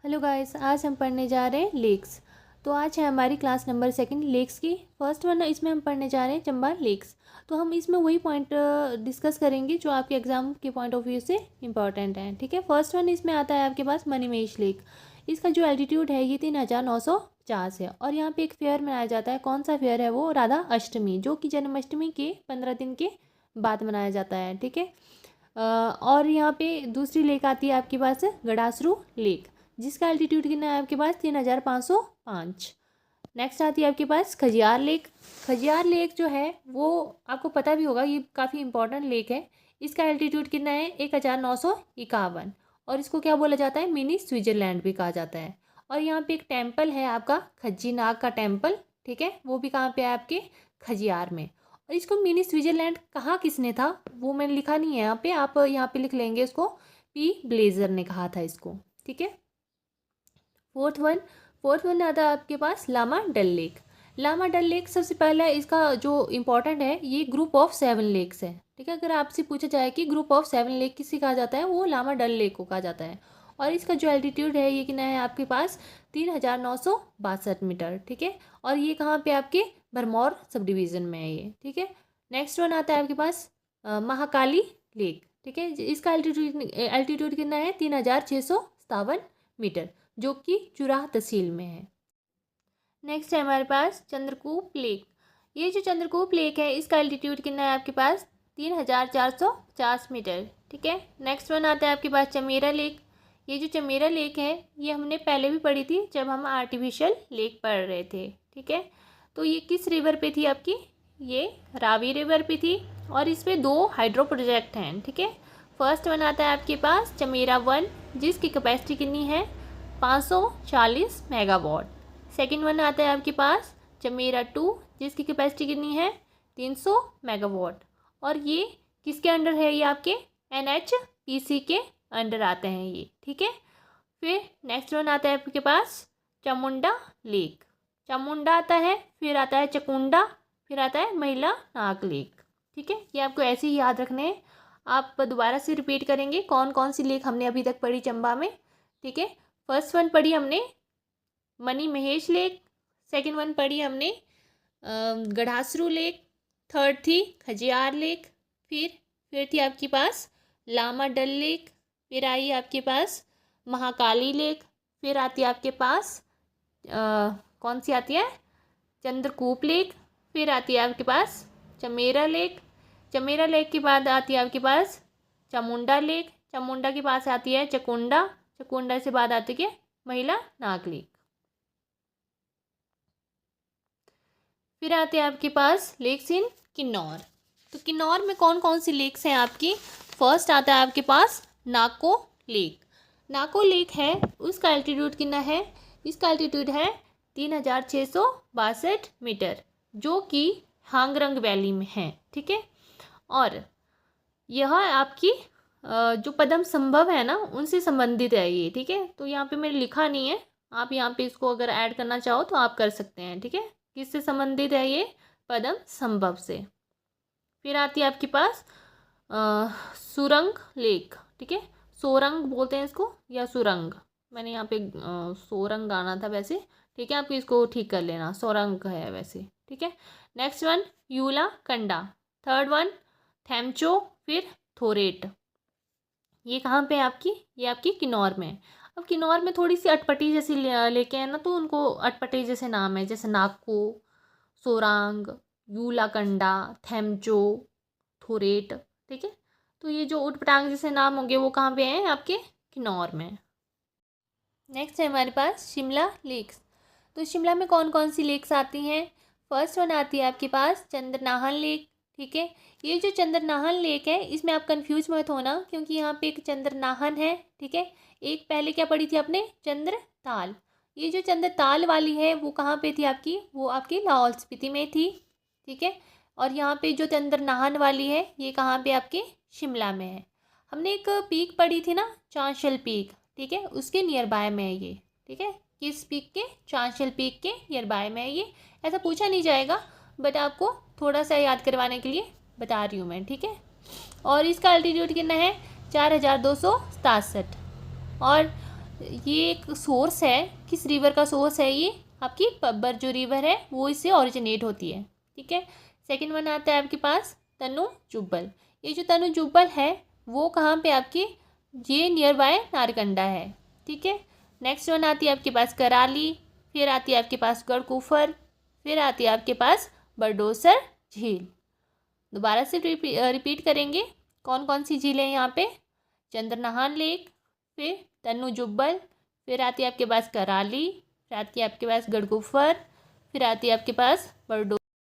Hello guys, आज हम पढ़ने जा रहे हैं लेक्स। तो आज है हमारी क्लास नंबर सेकंड लेक्स की फर्स्ट वन। इसमें हम पढ़ने जा रहे हैं चंबा लेक्स। तो हम इसमें वही पॉइंट डिस्कस करेंगे जो आपके एग्जाम के पॉइंट ऑफ व्यू से इंपॉर्टेंट है। ठीक है, फर्स्ट वन इसमें आता है आपके पास मणिमहेश लेक। इसका जो एल्टीट्यूड है ये 3950 है और यहाँ पे एक फेयर मनाया जाता है। कौन सा फेयर है वो? राधा अष्टमी, जो कि जन्माष्टमी के 15 दिन के बाद मनाया जाता है। ठीक है, और यहाँ पे दूसरी लेक आती है आपके पास गडासरू लेक, जिसका एल्टीट्यूड कितना है आपके पास? 3505। नेक्स्ट आती है आपके पास खजियार लेक। खजियार लेक जो है वो आपको पता भी होगा, ये काफ़ी इंपॉर्टेंट लेक है। इसका एल्टीट्यूड कितना है? 1951। और इसको क्या बोला जाता है? मिनी स्विट्जरलैंड भी कहा जाता है। और यहाँ पे एक टेम्पल है आपका खज्जी नाग का टेम्पल। ठीक है, वो भी कहाँ पे है? आपके खजियार में। और इसको मिनी स्विट्जरलैंड कहा किसने था वो मैंने लिखा नहीं है यहाँ पे, आप यहाँ पे लिख लेंगे उसको। पी ब्लेजर ने कहा था इसको। ठीक है, फोर्थ वन आता है आपके पास लामा डल लेक। लामा डल लेक सबसे पहला इसका जो इम्पोर्टेंट है, ये ग्रुप ऑफ 7 लेक्स है। ठीक है, अगर आपसे पूछा जाए कि ग्रुप ऑफ 7 लेक किसे कहा जाता है, वो लामा डल लेक को कहा जाता है। और इसका जो एल्टीट्यूड है ये कितना है आपके पास? 3962 मीटर। ठीक है, और ये कहाँ पे? आपके भरमौर सब डिवीज़न में है ये। ठीक है, नेक्स्ट वन आता है आपके पास महाकाली लेक। ठीक है, इसका एल्टीट्यूड कितना है? 3657 मीटर, जो कि चुराह तहसील में है। नेक्स्ट है हमारे पास चंद्रकूप लेक। ये जो चंद्रकूप लेक है इसका एल्टीट्यूड कितना है आपके पास? 3450 मीटर। ठीक है, नेक्स्ट वन आता है आपके पास चमेरा लेक। ये जो चमेरा लेक है ये हमने पहले भी पढ़ी थी जब हम आर्टिफिशियल लेक पढ़ रहे थे। ठीक है, तो ये किस रिवर पे थी आपकी? ये रावी रिवर पे थी और इस पर 2 हाइड्रो प्रोजेक्ट हैं। ठीक है, फर्स्ट वन आता है आपके पास चमेरा 1, जिसकी कैपेसिटी कितनी है? 540 मेगावाट। सेकेंड वन आता है आपके पास चमेरा 2, जिसकी कैपेसिटी कितनी है? 300 मेगावाट। और ये किसके अंडर है? ये आपके NHPC के अंडर आते हैं ये। ठीक है, फिर नेक्स्ट वन आता है आपके पास चामुंडा लेक। चामुंडा आता है, फिर आता है चकुंडा, फिर आता है महिला नाग लेक। ठीक है, ये आपको ऐसे ही याद रखने हैं। आप दोबारा से रिपीट करेंगे कौन कौन सी लेक हमने अभी तक पढ़ी चंबा में। ठीक है, फर्स्ट वन पढ़ी हमने मणिमहेश लेक, सेकंड वन पढ़ी हमने गढ़ासरू लेक, थर्ड थी खजियार लेक, फिर थी आपके पास लामा डल लेक, फिर आई आपके पास महाकाली लेक, फिर आती है आपके पास कौन सी आती है? चंद्रकूप लेक, फिर आती है आपके पास चमेरा लेक, चमेरा लेक के बाद आती है आपके पास चामुंडा लेक, चामुंडा के पास आती है चकुंडा, चकुंडा से बाद आती है महिला नाग लेक। फिर आते हैं आपके पास लेक्स इन किन्नौर। तो किन्नौर में कौन कौन सी लेक्स हैं आपकी? फर्स्ट आता है आपके पास नाको लेक। नाको लेक है, उसका एल्टीट्यूड कितना है? इसका एल्टीट्यूड है 3662 मीटर, जो कि हांगरंग वैली में है। ठीक है, और यह आपकी जो पद्म संभव है ना उनसे संबंधित है ये। ठीक है, तो यहाँ पे मैंने लिखा नहीं है, आप यहाँ पे इसको अगर ऐड करना चाहो तो आप कर सकते हैं। ठीक है, किससे संबंधित है ये? पद्म संभव से। फिर आती है आपके पास सुरंग लेक। ठीक है, सोरंग बोलते हैं इसको या सुरंग, मैंने यहाँ पे सोरंग गाना था वैसे। ठीक है, आप इसको ठीक कर लेना, सोरंग है वैसे। ठीक है, नेक्स्ट वन यूला कंडा, थर्ड वन थैमचो, फिर थोरेट। ये कहाँ पे है आपकी? ये आपकी किन्नौर में। अब किन्नौर में थोड़ी सी अटपटी जैसी लेके हैं ना, तो उनको अटपटे जैसे नाम है, जैसे नाको, सोरांग, यूलाकंडा, थेमचो, थोरेट। ठीक है, तो ये जो उटपटांग जैसे नाम होंगे वो कहाँ पे हैं? आपके किन्नौर में। नेक्स्ट है हमारे पास शिमला लेक्स। तो शिमला में कौन कौन सी लेक्स आती हैं? फर्स्ट वन आती है आपके पास चंद्रनाहन लेक। ठीक है, ये जो चंद्रनाहन लेक है इसमें आप कंफ्यूज मत होना, क्योंकि यहाँ पे एक चंद्रनाहन है। ठीक है, एक पहले क्या पढ़ी थी आपने? चंद्रताल। ये जो चंद्रताल वाली है वो कहाँ पे थी आपकी? वो आपकी लाहौल स्पीति में थी। ठीक है, और यहाँ पे जो चंद्रनाहन वाली है ये कहाँ पे? आपके शिमला में है। हमने एक पीक पढ़ी थी ना, चांशल पीक। ठीक है, उसके नियर बाय में है ये। ठीक है, किस पीक के? चांशल पीक के नियर बाय में है ये। ऐसा पूछा नहीं जाएगा, बट आपको थोड़ा सा याद करवाने के लिए बता रही हूँ मैं। ठीक है, और इसका अल्टीट्यूड कितना है? 4267। और ये एक सोर्स है, किस रिवर का सोर्स है ये? आपकी पब्बर जो रिवर है वो इससे ओरिजिनेट होती है। ठीक है। सेकंड वन आता है आपके पास तनु जुब्बल। ये जो तनु जुब्बल है वो कहाँ पे आपकी, ये नियर बाय नारकंडा है। ठीक है। नेक्स्ट वन आती है आपके पास कराली, फिर आती है आपके पास गढ़कुफर, फिर आती है आपके पास बरडोसर झील। दोबारा से रिपीट करेंगे कौन कौन सी झीलें हैं यहाँ पे। चंद्रनहान लेक, फिर तन्नू जुब्बल, फिर आती है आपके पास कराली, फिर आती है आपके पास गढ़कुफर, फिर आती है आपके पास बरडो